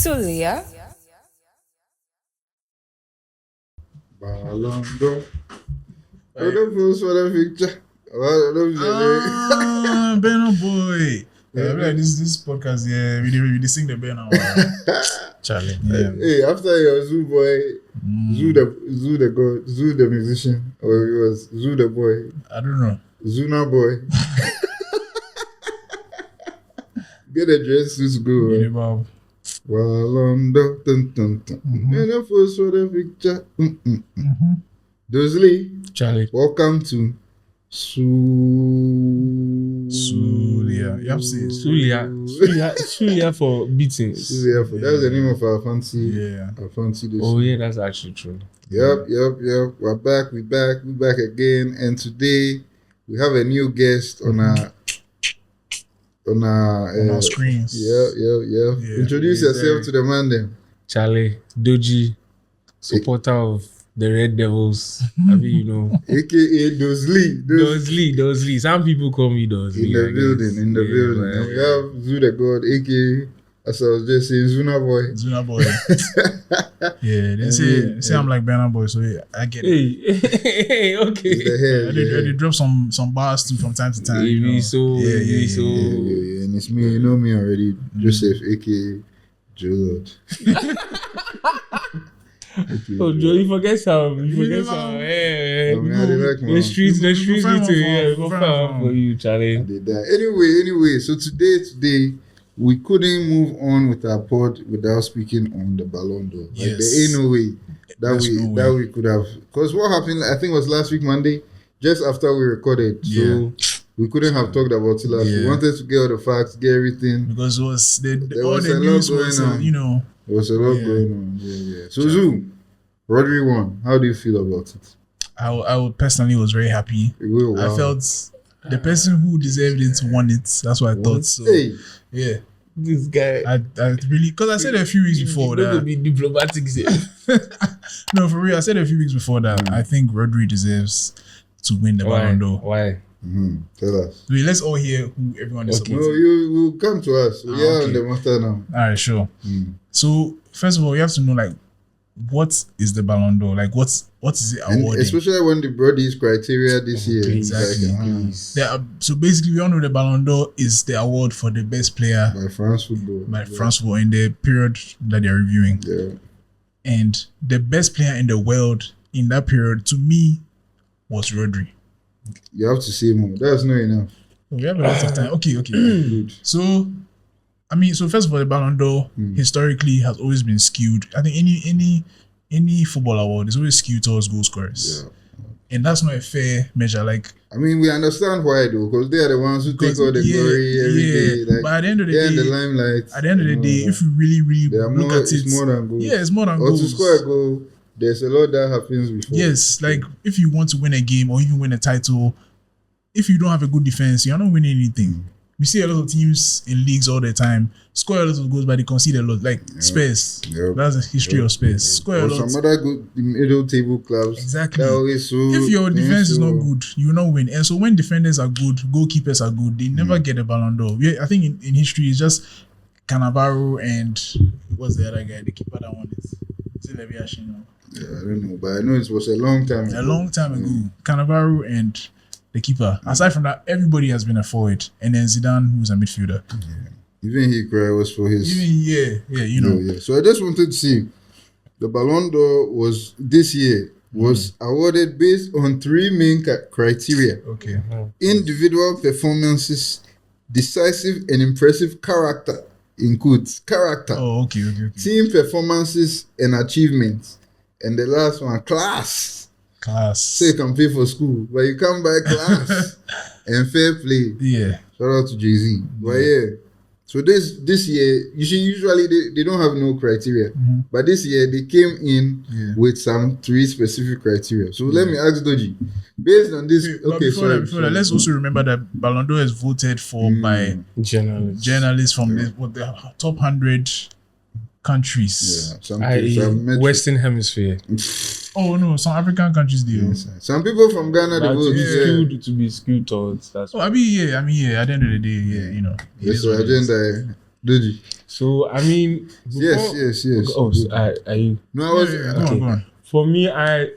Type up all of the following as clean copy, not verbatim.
Sulia. Ballon D'Or. I don't post for the picture. Beno boy. This podcast, yeah, we sing the Beno. Charlie. Yeah. Hey, after your Zoo boy, Zoo the god, Zoo the musician, or it was Zoo the boy, I don't know. Zuna boy. Get a dress suits go. Yeah, Bob. Ballon d'Or, dun dun dun. And I post for the picture. Dozli, Charlie. welcome to Sulia. You have to say Sulia for beating. Sulia. That's the name of our fancy. Yeah. Our fancy. Oh yeah, that's actually true. Yep. We're back. We're back again. And today we have a new guest on our screens. Yeah. Introduce yourself to the man then. Charlie, Dodzi, supporter of the Red Devils. I mean, you know. AKA Dozli. Some people call me Dozli. In the building. And we have Zoo the God, AKA, as I was just saying, Zuna boy. Zuna boy. Yeah, they say I'm like Beno boy, so yeah, I get it. Hey, okay. It's the hair, They drop some bars too from time to time. Yeah. And it's me, you know me already, Joseph, AKA Joe Lord. Oh, Joe, you forget some. I like The streets need to hear for you, Charlie. Anyway, so today we couldn't move on with our pod without speaking on the Ballon d'Or. Like, Yes. there ain't no way that we could have. Because what happened, I think it was last week Monday, just after we recorded. So we couldn't have talked about it last week. We wanted to get all the facts, get everything. Because it was There all was the a news lot was, going on. you know. There was a lot going on. Yeah. So Zoo, Rodri won. How do you feel about it? I personally was very happy. Wow. I felt the person who deserved it won it. That's what I thought. So Hey, yeah, This guy. I really, because I said a few weeks before Don't that. be diplomatic. No, for real, I said a few weeks before that. I think Rodri deserves to win the Ballon d'Or. Why? tell us. Wait, let's all hear who everyone is No, supporting. you will come to us. We are okay. on the matter now. All right, sure. So first of all, you have to know like what is the Ballon d'Or? Like what is it And awarding? especially when they brought these criteria this year. Exactly. Please. So basically, we all know the Ballon d'Or is the award for the best player By France football. by France football in the period that they're reviewing. Yeah. And the best player in the world in that period, to me, was Rodri. You have to say more. That's not enough. We have a lot of time. Okay. Good. So, I mean, so first of all, the Ballon d'Or historically has always been skewed. I think any football award is always skewed towards goal scorers. Yeah. And that's not a fair measure. Like, I mean, we understand why though, because they are the ones who take all the glory every day. Like, but at the end of the they're in the day, limelight. at the end of the day, if you really they are look more, at it, it's more than goals. yeah, it's more than Or to goals. score a goal, there's a lot that happens before. Yes, like if you want to win a game or even win a title, if you don't have a good defense, you're not winning anything. We see a lot of teams in leagues all the time score a lot of goals, but they concede a lot. Like Spurs, Yep. that's the history of Spurs. Score a Or lot. some other good middle table clubs. Exactly. That always so If your defense is not painful. good, you will not win. And so when defenders are good, goalkeepers are good, they never get a Ballon d'Or. I think in history it's just Cannavaro and what's the other guy? The keeper that won it. Is it Leviashin? Yeah, I don't know, but I know it was a long time ago. A long time ago. Cannavaro and the keeper. Aside from that, everybody has been a forward. And then Zidane, who's a midfielder. Even he cried was for his. Yeah, you know. Yeah. So I just wanted to see the Ballon d'Or was this year was awarded based on three main criteria: Okay. individual performances, decisive and impressive character (in quotes) character, Oh, okay. team performances and achievements, and the last one class. Class. So you can pay for school, but you can't buy class and fair play. Yeah. Shout out to Jay-Z. But yeah. So this year, usually they don't have no criteria. But this year they came in with some three specific criteria. So let me ask Dodzi. Based on this, But okay, before that, let's also remember that Ballon d'Or is voted for by journalists from the top 100 countries. Yeah, some metrics. Western Hemisphere. Oh no, some African countries do. Yes, sir. Some people from Ghana they But vote. to be skewed towards. That's Oh, I mean, yeah. At the end of the day, yeah, you know. it Yes, is so what it is. agenda. Dodzi. So I mean, Yes. Oh, so are you? No, I was. Go on. For me, I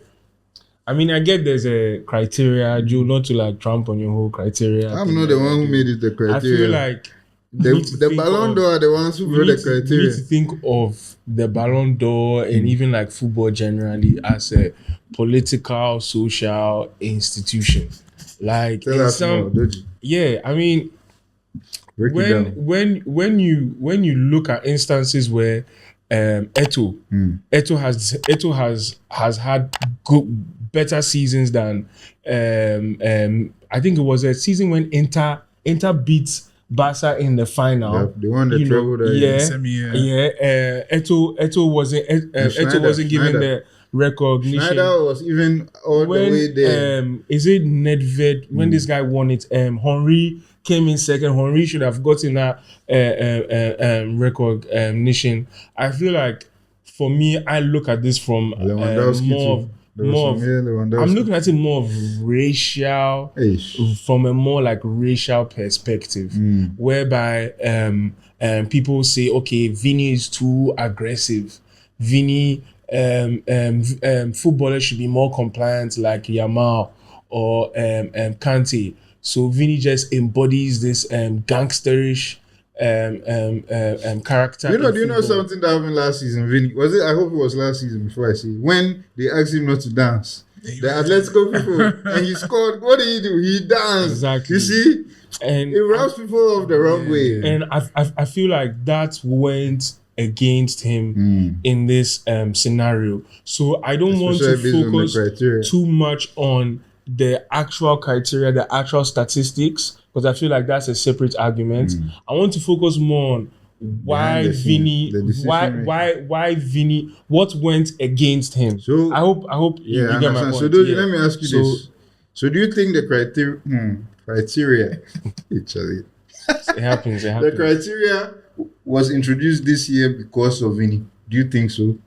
mean, I get there's a criteria, Joe, not to like tramp on your whole criteria. I'm thing not the like one that, who made it the criteria. I feel like we need to the think Ballon d'Or are the ones who we wrote need the to- We criteria. need to think of the Ballon d'Or and even like football generally as a political, social institution. Like Tell in us more, some, Dodzi. yeah, I mean, Break it down. when you look at instances where Eto has had better seasons than I think it was a season when Inter beat Barca in the final. Yeah, they won the You know, treble that yeah, year. Eto wasn't Schneider. given the recognition. Schneider was even all the way there. Is it Nedved when this guy won it? Henry came in second. Henry should have gotten that recognition. I feel like for me, I look at this from Lewandowski too. I'm looking at it more of racial, from a more like racial perspective, whereby people say, okay, Vini is too aggressive. Vini, footballers should be more compliant like Yamal or Kante. So Vini just embodies this gangsterish character. Do you know something that happened last season, Vinny? Was it? I hope it was last season before I see it. When they asked him not to dance, the Atletico people, and he scored. What did he do? He danced. Exactly. You see, and it rubs people off the wrong way. And I feel like that went against him in this scenario. So I don't want to focus too much on the actual criteria, the actual statistics, because I feel like that's a separate argument. I want to focus more on why Vini, why Vini, what went against him. So I hope you get my point. So let me ask you this. So do you think the criteria actually it happens. The criteria was introduced this year because of Vini? Do you think so?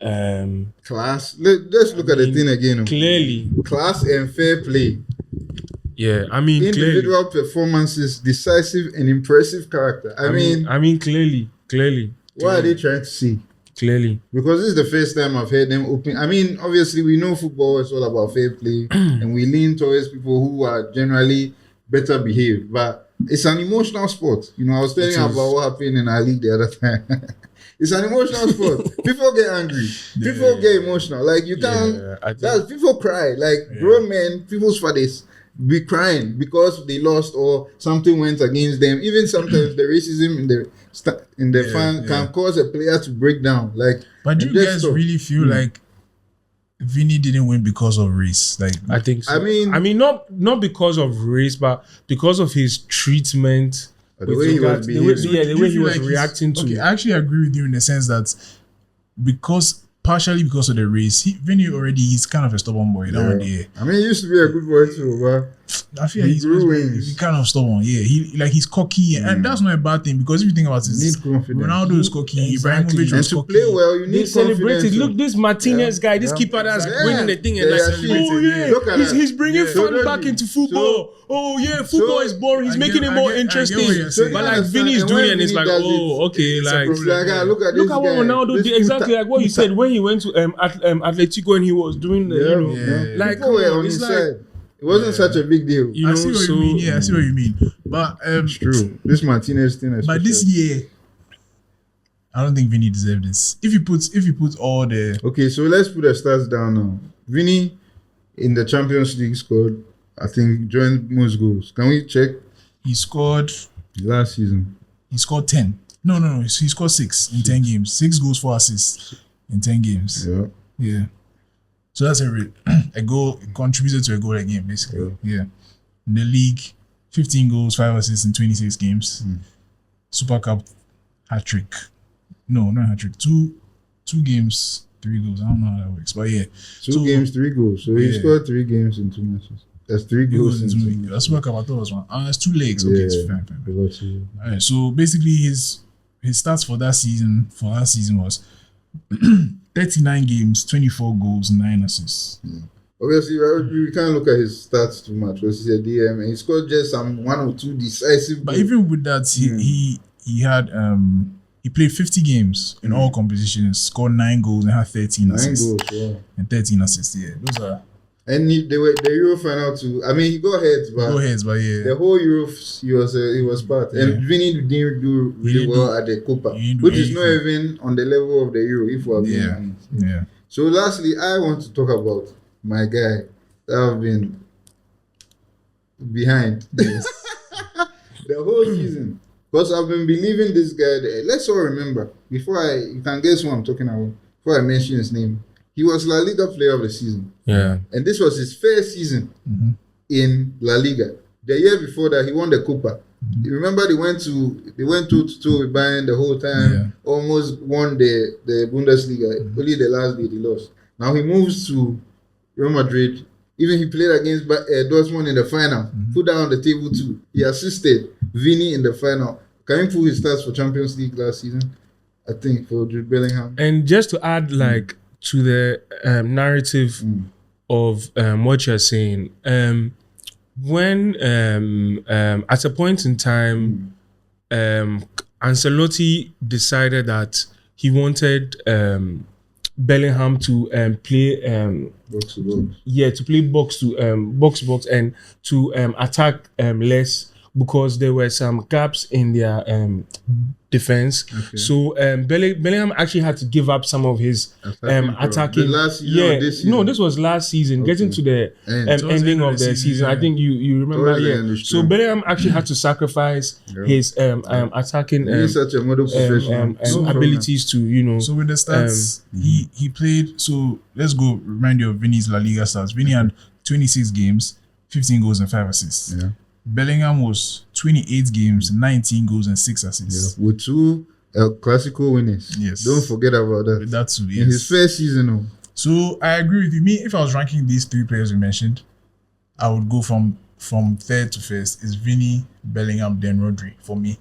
Class. Let's look at the thing again. Clearly, class and fair play. Yeah, I mean, individual performances, decisive and impressive character. I mean, clearly. What are they trying to see? Clearly, because this is the first time I've heard them open. I mean, obviously we know football is all about fair play, and we lean towards people who are generally better behaved. But it's an emotional sport. You know, I was telling you about what happened in our league the other time. It's an emotional sport. People get angry. People get emotional. Like you can't. People cry. Like grown men, people's fathers be crying because they lost or something went against them. Even sometimes the racism in the fan can cause a player to break down. Like, but do you guys really feel like Vini didn't win because of race? Like, I think so. I mean, not because of race, but because of his treatment. The way he was behaving. The way he was reacting to it. I actually agree with you in the sense that partially because of the race, Vinny already is kind of a stubborn boy. I mean, he used to be a good boy too, but I feel like he's kind of stubborn. Yeah, he's cocky, and that's not a bad thing because if you think about it, Ronaldo is cocky, Ibrahimovic was cocky. To play well, you need celebrated. Look, this Martinez guy, this keeper that's winning the thing, and he's bringing fun back into football. Football is boring. He's making it more interesting. But like Vinny is doing it, and it's like, okay, like look at what Ronaldo did. Exactly like what you said when he went to Atletico and he was doing the like on his side. It wasn't such a big deal. I see what you mean. Yeah, I see what you mean. But it's true. This Martinez thing, but this year, I don't think Vinny deserved this. If you put all the so let's put the stats down now. Vinny in the Champions League scored, I think, joined most goals. Can we check? He scored last season. He scored 10. No. He scored 6 in 10 games. 6 goals, 4 assists in 10 games. Yeah. So that's a goal, contributed to a goal a game, basically. Yeah. In the league, 15 goals, 5 assists in 26 games. Super Cup, hat-trick. No, not hat-trick. 2 games, 3 goals. I don't know how that works, but yeah. 2 games, 3 goals. So he scored 3 games in 2 matches. That's 3 goals in 2 matches. That's Super Cup, I thought it was 1. It's 2 legs. Okay, it's fine. All right, so basically his stats for last season was 39 games, 24 goals, 9 assists. Obviously, we can't look at his stats too much because he's a DM and he scored just 1 or 2 decisive But goals. even with that, he played 50 games in all competitions, scored 9 goals and had 13 assists. 9 goals, yeah. And 13 assists, yeah. Those are... And the Euro final too. I mean, he got heads, but yeah. The whole Euro, he was part. Yeah. And Vinny didn't do really well at the Copa, which is not even on the level of the Euro, if we're being honest. Yeah. So lastly, I want to talk about my guy that I've been behind the whole season. Because I've been believing this guy. Let's all remember, you can guess who I'm talking about, before I mention his name. He was La Liga player of the season. Yeah. And this was his first season in La Liga. The year before that, he won the Copa. You remember they went 2-2 with Bayern the whole time, almost won the Bundesliga. Only the last day they lost. Now he moves to Real Madrid. Even he played against Dortmund in the final. Put that on the table too. He assisted Vinny in the final. Can you pull his stats for Champions League last season? I think for Jude Bellingham. And just to add to the narrative of what you're saying, when at a point in time, Ancelotti decided that he wanted Bellingham to play box to box. Yeah, to play box to box and to attack less, because there were some gaps in their defense. Okay. So Bellingham actually had to give up some of his attacking. The last year, this season? No, this was last season. Okay. Getting to the ending of the season. I think you remember. Yeah. So Bellingham actually had to sacrifice his attacking such a model abilities to So with the stats, he played. So let's go remind you of Vinny's La Liga stats. Vinny had 26 games, 15 goals and 5 assists. Yeah. Bellingham was 28 games, 19 goals and 6 assists. Yeah, with 2 El Clasico winners. Yes. Don't forget about that. With that too, yes. In his first season. So I agree with you. Me, if I was ranking these 3 players we mentioned, I would go from third to first. Is Vinny, Bellingham, then Rodri for me.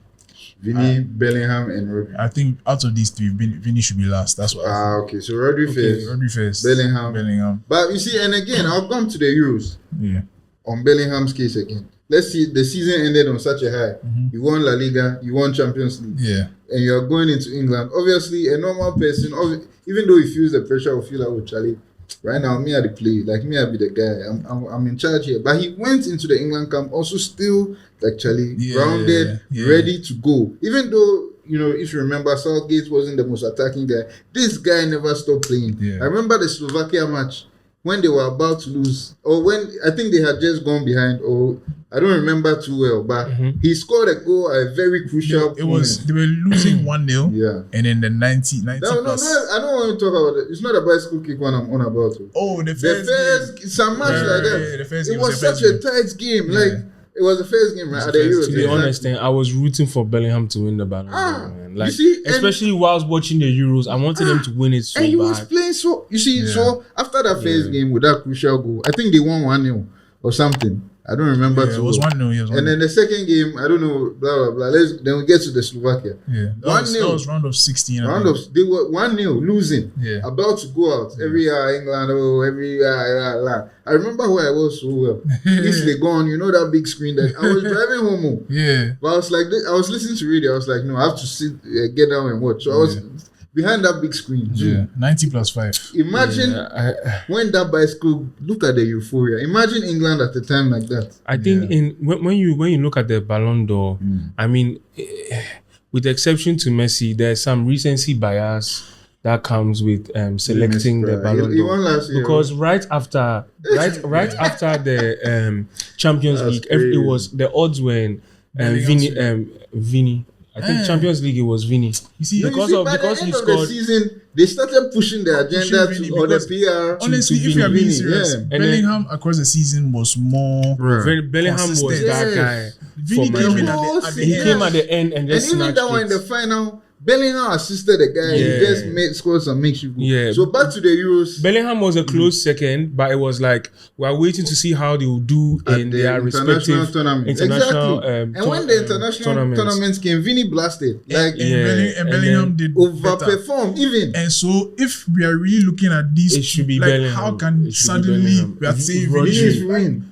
Vinny, Bellingham, and Rodri. I think out of these 3, Vinny should be last. That's what I think. Okay. So Rodri first. Rodri first. Bellingham. But you see, and again, I'll come to the Euros. Yeah. On Bellingham's case again. Let's see, the season ended on such a high. You won La Liga, you won Champions League. Yeah. And you're going into England. Obviously, a normal person, even though he feels the pressure, will feel like, oh, Charlie, right now, me at the play. Like, me, I'll be the guy. I'm in charge here. But he went into the England camp also still, like, Charlie, grounded, ready to go. Even though, if you remember, Southgate wasn't the most attacking guy. This guy never stopped playing. Yeah. I remember the Slovakia match when they were about to lose, or when I think they had just gone behind, or I don't remember too well, but he scored a goal at a very crucial point. They were losing 1-0. Yeah. And then the 90 no, I don't want to talk about it. It's not a bicycle kick one I'm on about. Oh, the first some match like that. It was such a tight game. Yeah. Like, it was the first game, right? To be honest, I was rooting for Bellingham to win the Ballon d'Or. Like, you see, especially whilst watching the Euros, I wanted him to win it so bad. And he was playing so... You see, so after that first game with that crucial goal, I think they won 1-0 or something. I don't remember. Yeah, it was 1-0. And then the second game, I don't know, blah, blah, blah. Then we get to the Slovakia. Yeah. That was round of 16. They were 1-0, losing. Yeah. About to go out. Every year, England, every year. I remember where I was so well. Easily gone, that big screen that I was driving home. Yeah. But I was like, I was listening to radio. I was like, no, I have to sit, get down and watch. So I was behind that big screen. Yeah. 90+5. Imagine when that bicycle, look at the euphoria. Imagine England at a time like that. I think when you look at the Ballon d'Or, I mean, with the exception to Messi, there's some recency bias that comes with selecting the Ballon d'Or, because right after the Champions League, it was the odds were in Vinny. I think Champions League it was Vinny. You see, because he scored. The season, they started pushing the agenda or the PR. Honestly, if you are being serious, Bellingham across the season was more. Bellingham was that guy. Vinny came in at the end. He came at the end and just even that one in the final. Bellingham assisted the guy. Yeah. He just scored some makeshift goal. Yeah. So back to the Euros. Bellingham was a close second, but it was like we are waiting to see how they will do in their respective tournament. international. And when the international tournaments came, Vinny blasted. And Bellingham did overperform even. And so if we are really looking at these, it should be like Bellingham. how can suddenly we are saying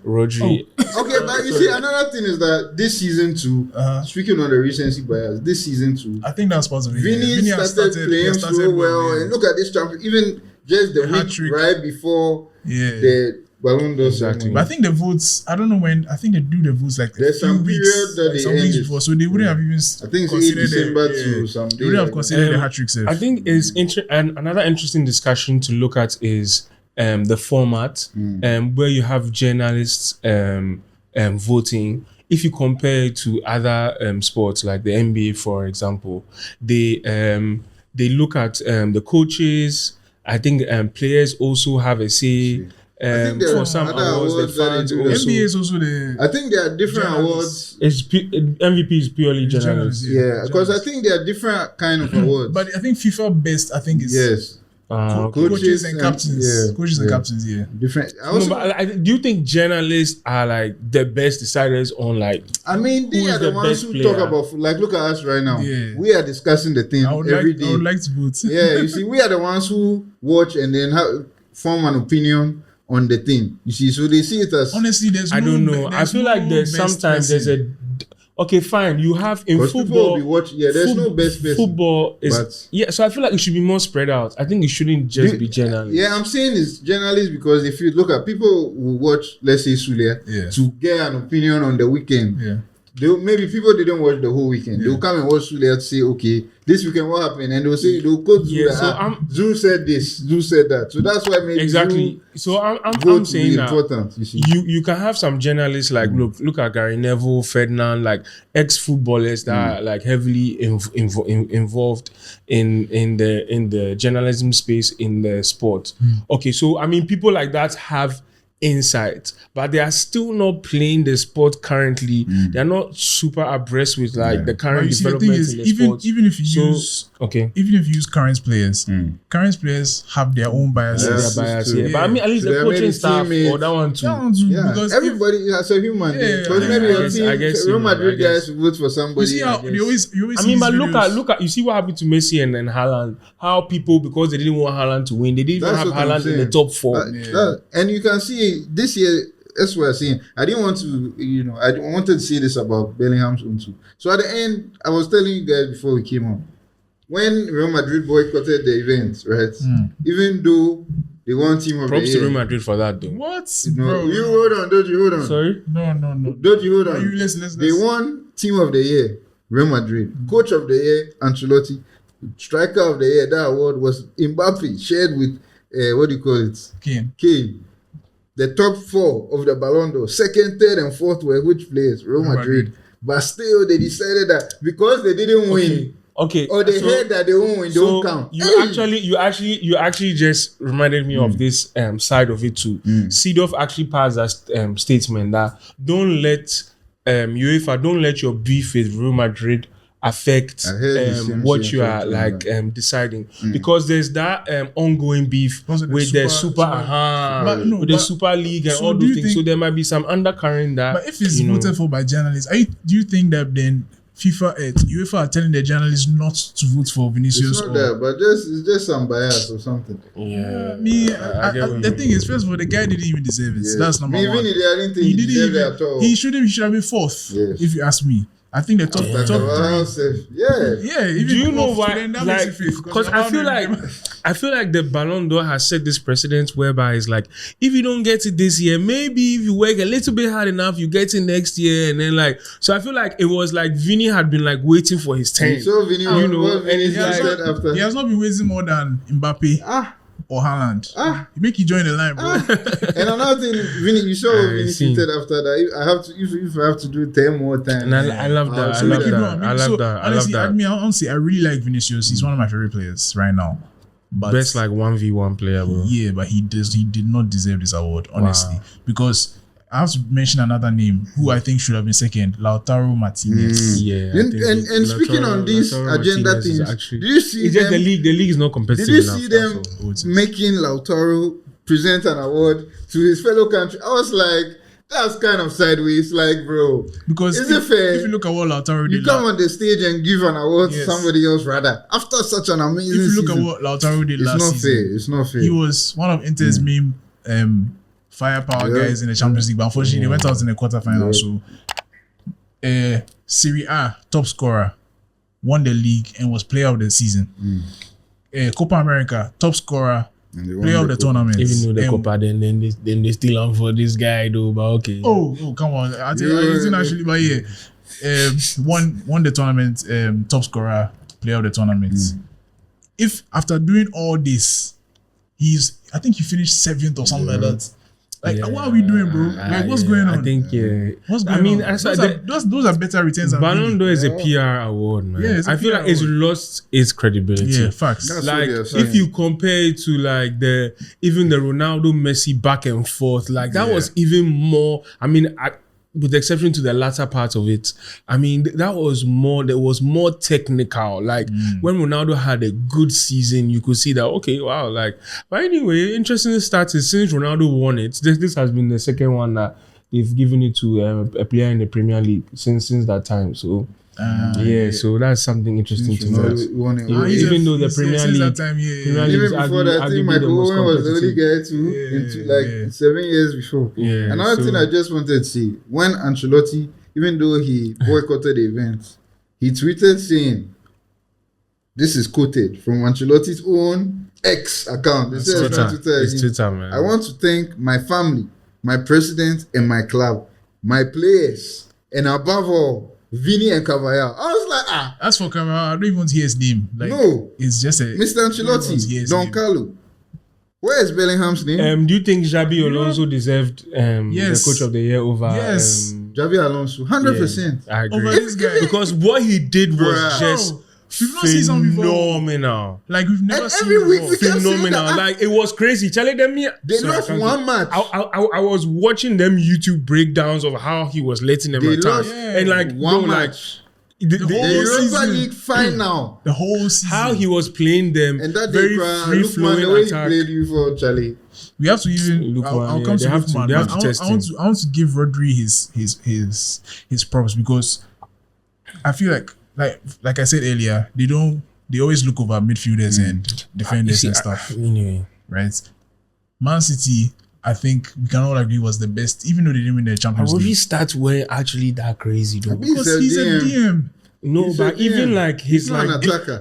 Rodri? Okay, but you see, another thing is that this season too. Speaking on the recency bias, this season too. I think that's possible. Vinny started playing so well, and look at this champion. Even just the week right before the Ballon D'Or. Exactly. But I think the votes. I don't know when. I think they do the votes like there's a few some weeks, period that like some weeks before, so they wouldn't have even. I think it's 8 December to some. They wouldn't have considered the hat-trick save. I think is and another interesting discussion to look at is the format, where you have journalists voting. If you compare it to other sports like the NBA, for example, they look at the coaches. I think players also have a say. For some awards, the fans also. NBA is also the. I think there are different awards. MVP is purely journalists. Yeah, because I think there are different kind of awards. But I think FIFA best. I think is coaches and captains. Coaches and captains. Yeah, different. Do you think journalists are like the best deciders on like? I mean, they are the ones who talk about. Like, look at us right now. Yeah. We are discussing the thing every day. I would like to vote. Yeah, you see, we are the ones who watch and then form an opinion on the thing. You see, so they see it as. Honestly, I don't know. I feel like there's sometimes there's a. Okay, fine. You have in football. There's no best person. Football is so I feel like it should be more spread out. I think it shouldn't just be journalists. Yeah, I'm saying it's journalists because if you look at people who watch, let's say Sulia, to get an opinion on the weekend. Yeah. Maybe people didn't watch the whole weekend. They'll come and watch Sulia to say, okay, this weekend what happened, and they'll quote Zuu. Zuu said this, Zuu said that. So that's why maybe exactly. So I'm saying that important. You see, you can have some journalists like look at Gary Neville, Ferdinand, like ex-footballers that are like heavily involved in the journalism space in the sport. Okay, so I mean people like that have insight, but they are still not playing the sport currently. They're not super abreast with like the current development in the sport. Even if you use current players have their own biases. But I mean at least the coaching staff or that one too. Because everybody has a human. Because maybe your team, Real Madrid guys vote for somebody. You see how they always I mean, but look at you see what happened to Messi and Haaland. How people, because they didn't want Haaland to win, they didn't even have Haaland in the top 4. And you can see this year, that's what I'm saying. I didn't want to, I wanted to say this about Bellingham's own too. So at the end, I was telling you guys before we came on, when Real Madrid boycotted the event, right? Even though they won team of the year. Props to Real Madrid for that, though. What? Bro, you hold on, Dodzi, hold on. Sorry? No. Dodzi, hold on. Let's. They won team of the year, Real Madrid. Coach of the year, Ancelotti. Striker of the year, that award was Mbappe, shared with, what do you call it? Kane. The top 4 of the Ballon d'Or, 2nd, 3rd, and 4th were which players? Real Madrid. But still, they decided that because they didn't win, or they heard that they won't win, they won't count. You actually just reminded me of this side of it too. Seedorf actually passed that statement that don't let UEFA don't let your beef with Real Madrid affect what you are like deciding, because there's that ongoing beef with the Super League and all those things. So there might be some undercurrent that. But if it's voted for by journalists, do you think that then UEFA are telling the journalists not to vote for Vinicius? It's not that, but it's just some bias or something. Yeah, the thing is, first of all, the guy didn't even deserve it. That's number one. I didn't think he deserved it at all. He should have been 4th, if you ask me. I think the top 3. Do you know why? Because I feel like the Ballon d'Or has set this precedent whereby it's like, if you don't get it this year, maybe if you work a little bit hard enough, you get it next year, and then like. So I feel like it was like Vinny had been like waiting for his turn. So Vinny, and he has not been waiting more than Mbappe. Or Haaland. You make you join the line, bro. And another thing, Vinny, you saw Vinny tweeted after that. If I have to do it 10 more times. And I love that. I love that. I really like Vinicius. He's one of my favorite players right now. But best like 1v1 player, bro. Yeah, but he did not deserve this award, honestly. Wow. Because I have to mention another name who I think should have been second, Lautaro Martinez. And speaking on this agenda things, actually, do you see it's just the league is not competitive. Did you see them making Lautaro present an award to his fellow country? I was like, that's kind of sideways, like, bro. Because is it fair? If you look at what Lautaro did, you come on the stage and give an award to somebody else rather after such an amazing season. If you look at what Lautaro did last season, it's not fair. He was one of Inter's main firepower guys in the Champions League, but unfortunately they went out in the quarterfinal. So Serie A top scorer, won the league and was player of the season. Copa America top scorer, player of the tournament. Even though the Copa, then they still on for this guy though. But okay. Oh come on! I didn't actually, but won the tournament, top scorer, player of the tournament. If after doing all this, I think he finished 7th or something like that. Like, what are we doing, bro? Like, what's going on? I think, what's going on? Those are better returns. Ballon D'Or is a PR award, man. Yeah, I feel like it's lost its credibility. Yeah, facts. That's like, if you compare it to like even the Ronaldo Messi back and forth, like that was even more. I mean, with the exception to the latter part of it, I mean, that was more technical. Like when Ronaldo had a good season, you could see that, okay, wow, like, but anyway, interesting stats is since Ronaldo won it, this has been the second one that they've given it to a player in the Premier League since that time. So, so that's something interesting to note. Even though the Premier League, even before that, I think Michael Owen was the only guy into 7 years before. Another thing I just wanted to say, when Ancelotti, even though he boycotted the event, he tweeted saying, this is quoted from Ancelotti's own X account. It's Twitter, man. I want to thank my family, my president, and my club, my players, and above all, Vini and Cavallero. I was like, As for Cavallero, I don't even want to hear his name. Like, no. It's just Mr. Ancelotti, Don Carlo. Where is Bellingham's name? Do you think Xabi Alonso deserved the coach of the year over? Yes. Xabi Alonso, 100%. I agree. Over this guy. Because what he did was just phenomenal. Like we've never seen every week before. Phenomenal. Like it was crazy. Charlie, they lost one match. I was watching them YouTube breakdowns of how he was letting them attack, and like one match. The Europa League final. The whole season. How he was playing them. And that very free flowing the way attack. he played you for Charlie. We have to even. I'll come to Lookman. I want to give Rodri his props because I feel like I said earlier, they always look over midfielders and defenders and stuff. Anyway, right? Man City, I think we can all agree, was the best, even though they didn't win the Champions League. Rodri's stats weren't actually that crazy though. Because he's a DM. No, but even like his like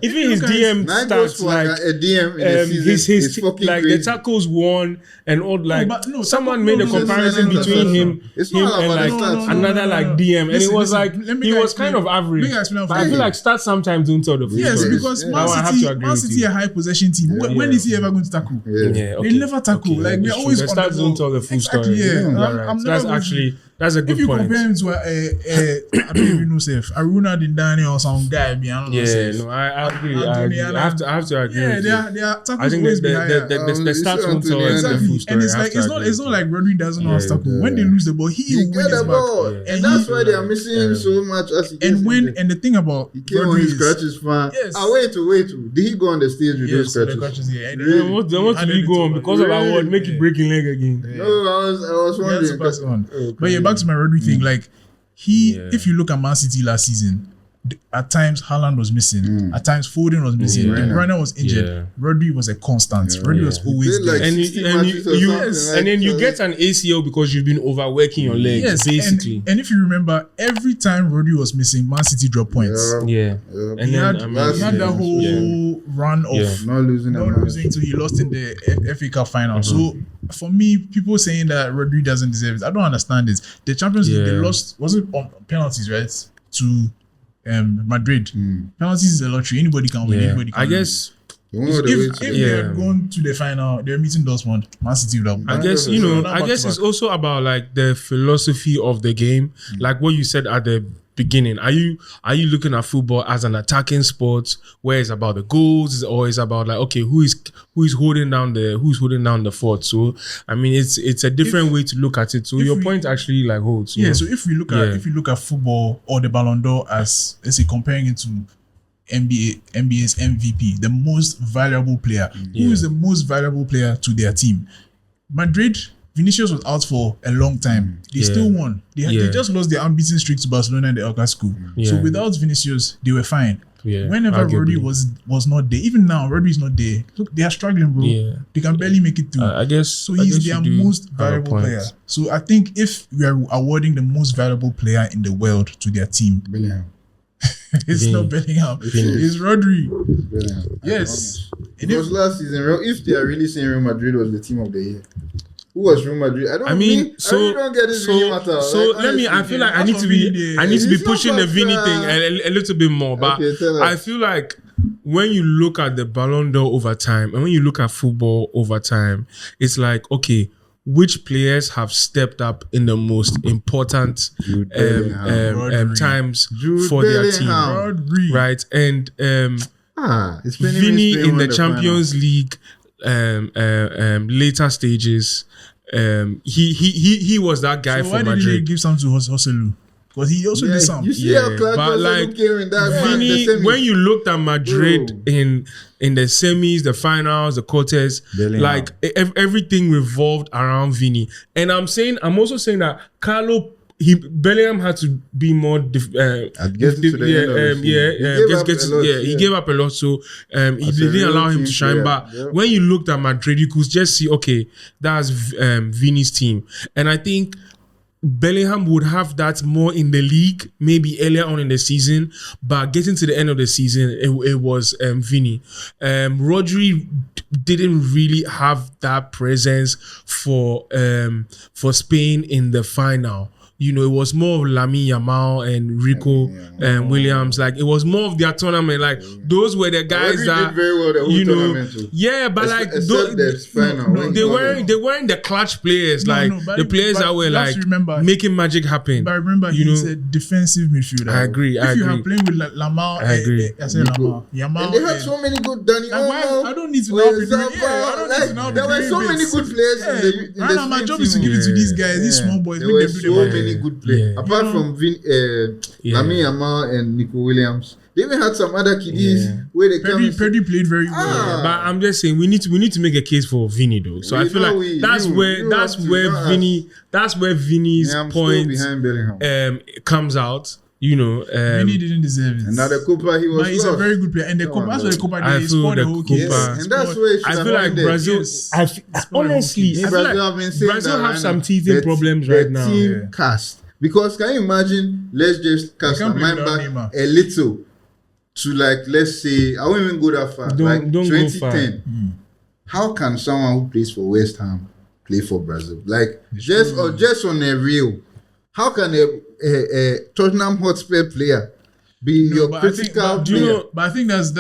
even his DM stats like a DM in his fucking like crazy. the tackles won and all like someone made a comparison between him and like another like DM and it was like he was kind of average. But I feel like stats sometimes don't tell the full story. Because Man City a high possession team. When is he ever going to tackle? They never tackle. Like we're always the stats don't tell the full story. That's actually. That's a good point. If you compare him to I don't even know if Aruna Dindani or some guy, I don't know. I agree. I have to agree. Yeah, they are tackles. I think the stats won't tell the full story. And it's like it's not like Rodri doesn't know how to tackle. When they lose the ball, he will win the ball, and that's why they are missing so much. And the thing about he came on his scratches fan. Wait. Did he go on the stage with those scratches? What did he go on because of our word? Make it breaking leg again. No, I was wondering. But back to my Rodri thing, like if you look at Man City last season, at times Haaland was missing, at times Foden was missing, De Bruyne was injured. Rodri was a constant. Rodri was always there. And then you get an ACL because you've been overworking your legs, basically. And if you remember, every time Rodri was missing, Man City dropped points. And he had that whole run of not losing till he lost in the FA Cup final. So for me, people saying that Rodri doesn't deserve it, I don't understand it. The Champions League, they lost, was it on penalties, right? To Madrid. Penalties is a lottery. Anybody can win. Anybody can guess if they had gone to the final, they were meeting Dortmund, Man City would have. I guess it's also about like the philosophy of the game, like what you said at the beginning? Are you looking at football as an attacking sport where it's about the goals, or it's about like, okay, who is holding down the fort? So I mean, it's a different way to look at it. So your point actually like holds. Yeah. So if we look at football or the Ballon d'Or as, let's say, comparing it to NBA's MVP, the most valuable player. Who is the most valuable player to their team? Madrid. Vinicius was out for a long time. They still won. They just lost their unbeaten streak to Barcelona in the El Clasico. So without Vinicius, they were fine. Whenever Rodri was not there, even now Rodri is not there. Look, they are struggling, bro. They can barely make it through. I guess so. He's their most valuable player. So I think if we are awarding the most valuable player in the world to their team, Bellingham. It's not Bellingham. It's Rodri. Bellingham. Yes. Because last season, if they are really saying Real Madrid was the team of the year, who was Real Madrid? I really don't get this really matter. So like, I feel like I need to be pushing the Vini thing a little bit more. But I feel like when you look at the Ballon d'Or over time, and when you look at football over time, it's like, okay, which players have stepped up in the most important times for their team, right? And Vini in the Champions League later stages, he was that guy for Madrid. Why did he give some to Joselu? Because he also did some. You see how Claudio like came in that Vini, when you looked at Madrid in the semis, the finals, the quarters, like everything revolved around Vini. And I'm also saying that Bellingham had to be more. He gave up a lot, so he didn't allow him to shine. But when you looked at Madrid, you could just see, okay, that's Vini's team, and I think Bellingham would have that more in the league, maybe earlier on in the season, but getting to the end of the season, it was Vini. Rodri didn't really have that presence for Spain in the final. You know, it was more of Lamine Yamal and Rico Williams. Like, it was more of their tournament. Like, those were the guys that did very well the whole tournament too. Yeah, but they weren't the clutch players, the players that were like making magic happen. But I remember he's a defensive midfielder. I agree. If you are playing with Lamar, I agree. Yamal. And they had so many good Danny Olmo. I don't need to know. There were so many good players in the my job is to give it to these guys, these small boys. There were so many good players. Apart from Lamine Yamal and Nico Williams, they even had some other kiddies where they Pedri played very well. But I'm just saying we need to make a case for Vini though. So I feel like that's where Vini's point comes out. You know, Vini didn't deserve it. Another Copa he was. But he's a very good player, and the Copa. That's why the Copa they scored the whole game. And that's where I feel like Brazil. Honestly, I feel like Brazil have some teething problems right now. Team cast, because can you imagine? Let's just cast our mind back a little to, like, let's say I won't even go that far. Don't 2010. How can someone who plays for West Ham play for Brazil? Like, just on a real, how can a Tottenham Hotspur player be your critical player? But I think that's.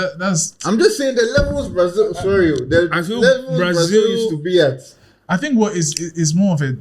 I'm just saying the levels Brazil. I feel Brazil used to be at. I think what is more of a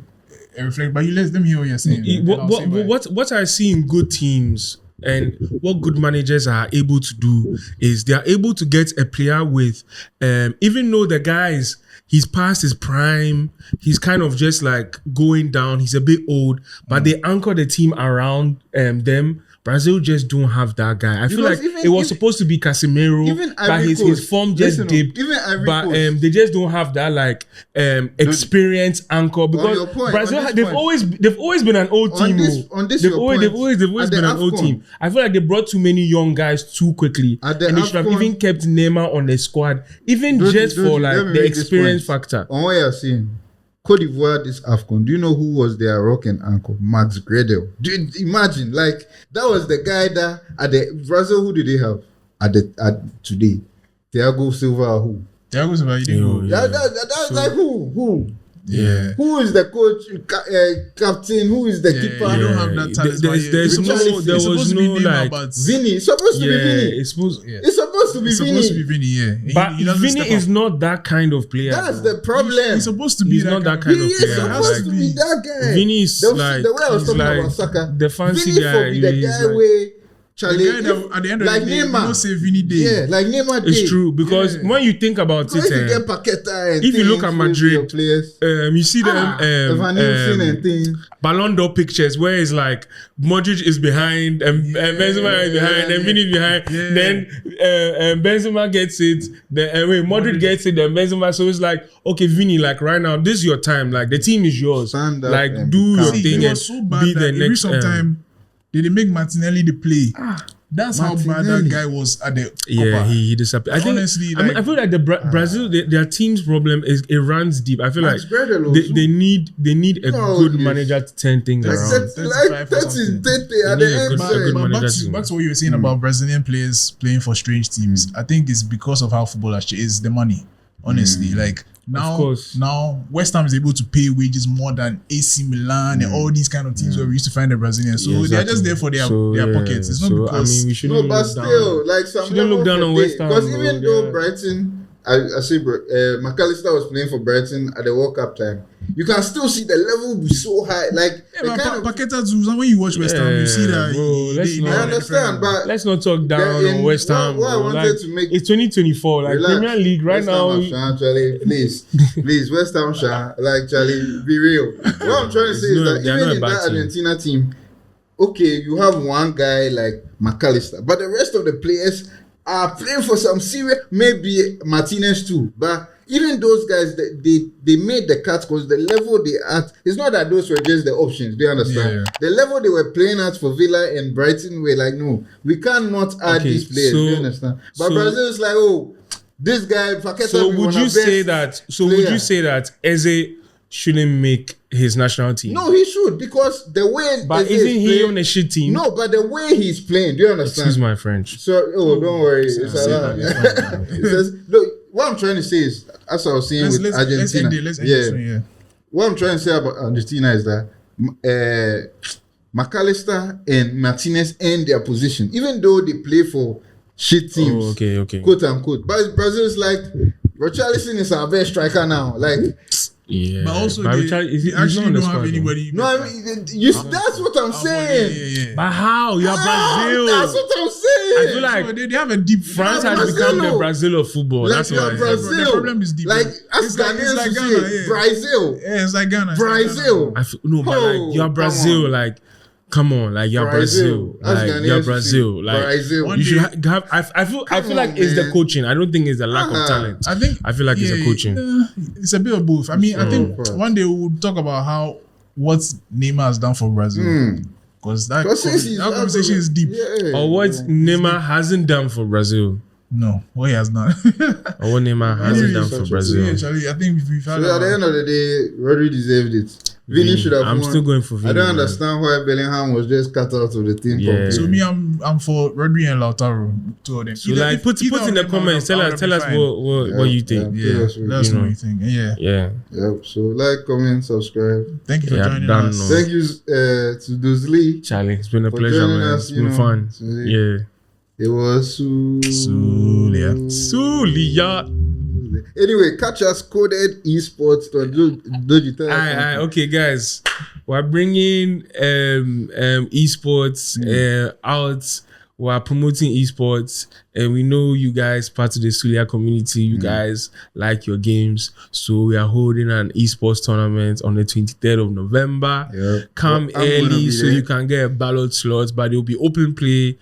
reflect. But let me hear what you're saying. What I see in good teams and what good managers are able to do is they are able to get a player with, even though the guys, he's past his prime, he's kind of just like going down, he's a bit old, but they anchor the team around them. Brazil just don't have that guy. I feel like it was supposed to be Casemiro, but his form just dipped. But they just don't have that like experienced anchor, because Brazil they've always been an old team. They've always been an old team. I feel like they brought too many young guys too quickly, and they should have even kept Neymar on the squad, even just for like the experience factor. On what you're saying, Côte d'Ivoire this AFCON, do you know who was their rock and anchor? Max Gradel. Imagine, like, that was the guy that at the Brazil, who did they have at today? Thiago Silva, who? Thiago Silva, you didn't know. That's like who? Yeah. Who is the coach, captain? Who is the keeper? You don't have that talent. There was no like Vini. It's supposed to be Vini. It's supposed supposed to be Vinny, yeah. But Vinny is not that kind of player. That's the problem. He's supposed to be He's not that kind of player. He is supposed to be that guy. Vinny is the way I was he's talking like about Saka, the fancy Vinny guy. for be the guy Like, where Charlie, at the end of like the day, Neymar, don't say Vinny Day. yeah, like Neymar. it's true because when you think about If you it, get Paqueta and if you look at Madrid, players, you see them Van Nielsen and things. Ballon d'Or pictures where it's like Modric is behind and Benzema is behind and Vinny behind. Then Benzema gets it. Then Modric gets it. Then Benzema. So it's like, okay, Vinny, like right now, this is your time. Like the team is yours. Stand up like and do your become thing He and was so bad be that the every next. sometime they make Martinelli the play. That's how bad Martinelli. that guy was at the Yeah, Copa. he disappeared. I think, Honestly, I feel like the Brazil, their team's problem is it runs deep. I feel like Max Gradel they need a No, good yes. manager to turn things Like around. that is Tete at They the need a end good- a good side. manager. Back to what you were saying about Brazilian players playing for strange teams. I think it's because of how football has changed. It's the money. Honestly, like course. now West Ham is able to pay wages more than AC Milan and all these kind of teams where we used to find the Brazilians. So Yeah, they're just exactly. there for their So, pockets. It's not so, because we shouldn't No, but look down. still, like some Shouldn't look down on West Ham, because bro. even though Yeah. Brighton, I say McAllister was playing for Brighton at the World Cup time. You can still see the level be so high. Like yeah, the but kind of, Paqueta too. When you watch West Ham, you see that. bro, let's not- I understand, but Let's not talk down in- on West Ham. what I bro. wanted Like, to make- it's 2024. Like Relax. Premier League right West Ham now. have Shan, Charlie, please, West Ham, Shan, like Charlie, be real. What I'm trying to say is that they're even not a in bad that team. Argentina team, okay, you have one guy like McAllister, but the rest of the players are playing for some serious, maybe Martinez too, but even those guys, they made the cut because the level they at, it's not that those were just the options, do you understand? Yeah. The level they were playing at for Villa and Brighton were like, no, we cannot add Okay, these players, do you understand? But Brazil is like, oh, this guy, Paqueta, So be would one you of say best that? So would you say that Eze shouldn't make his national team? No, he should because the way but Eze isn't is he playing- on a shit team? No, but the way he's playing, do you understand? Excuse my French. So, don't worry. It's allowed. It says, look, what I'm trying to say is, as I was saying with Argentina, Let's end this one, yeah. what I'm trying to say about Argentina is that McAllister and Martinez end their position, even though they play for shit teams. Oh, okay. Quote unquote. But Brazil is like, Richarlison is our best striker now. Like, Yeah. But also, Richard, they he's actually not on the don't have squad, though. anybody. no, I mean, that's what I'm saying. Yeah. But how? You're Brazil. That's what I'm saying. I feel like So they have a deep. France Yeah, has become the Brazil. Brazil of football. Like That's you're why. Brazil. The problem is deep. Like, It's as like- Ghanaians it's like to Ghana, say, yeah. Brazil. Yeah, it's like Ghana. It's like Brazil. Ghana. No, but Oh, like you're come Brazil. on. Like, come on, like you're Brazil. As Like Ghanaians you're to say, Brazil. Like Brazil. One you should day- have. I feel Come like on, it's the man. coaching. I don't think it's the lack of talent. I feel like it's the coaching. It's a bit of both. I mean, I think of course. one day we'll talk about what Neymar has done for Brazil. Because that conversation is deep. Yeah. Or what Neymar hasn't done for Brazil. No, what he has done. Or what Neymar hasn't done for such a Brazil. Yeah, Charlie, I think we've had. So at the end of the day, Rodri deserved it. Vinny should have I'm won. still going for Vinny. I don't man. understand why Bellingham was just cut out of the team. Yeah. So me, I'm for Rodri and Lautaro. Two of them. So like, put in the comments. Tell us what you think. Yeah, let us know what you think. Yeah. Yeah. Yep. So like, comment, subscribe. Thank you for Yeah, joining done, us. no. Thank you to Dozli. Charlie, it's been a For pleasure, joining man. us, It's been fun. today. Yeah. It was Sulia. Sulia. Anyway, catch us coded esports to do Aye, okay, guys. We're bringing esports out. We're promoting esports, and we know you guys part of the Sulia community. You guys like your games, so we are holding an esports tournament on the 23rd of November. Yep. Come Well, I'm gonna early be so there. you can get a ballot slot, but there will be open play.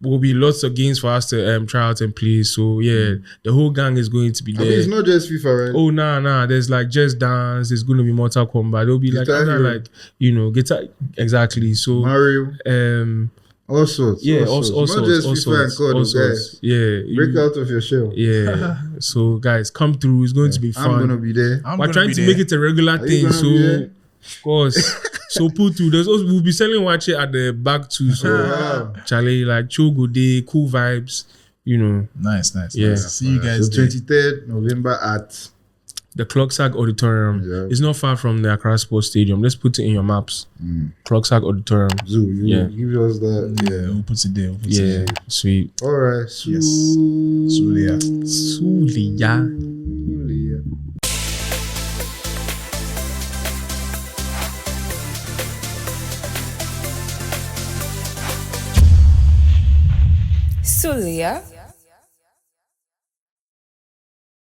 Will be lots of games for us to try out and play. So yeah, the whole gang is going to be I there. mean, it's not just FIFA, right? Oh nah. There's like Just Dance. There's going to be Mortal Kombat. There'll be like Guitar other Hero. like guitar exactly. So Mario, all sorts. yeah, all sorts. Not just FIFA and COD, guys. Yeah, Break out of your shell. Yeah. So guys, come through. It's going to be I'm gonna fun. be there. We're trying to make it a regular you thing. gonna So be there? of course. So put through. There's also we'll be selling watch it at the back too. So Wow. Charlie, like chill good day, cool vibes. Nice. Yeah. See you guys So there. 23rd November at The Clocksack Auditorium is not far from the Accra Sports Stadium. Let's put it in your maps. Clocksack Auditorium. Zoo, you give us that. Yeah, we'll put it there. Sweet. All right. Yes. Sulia. Sulia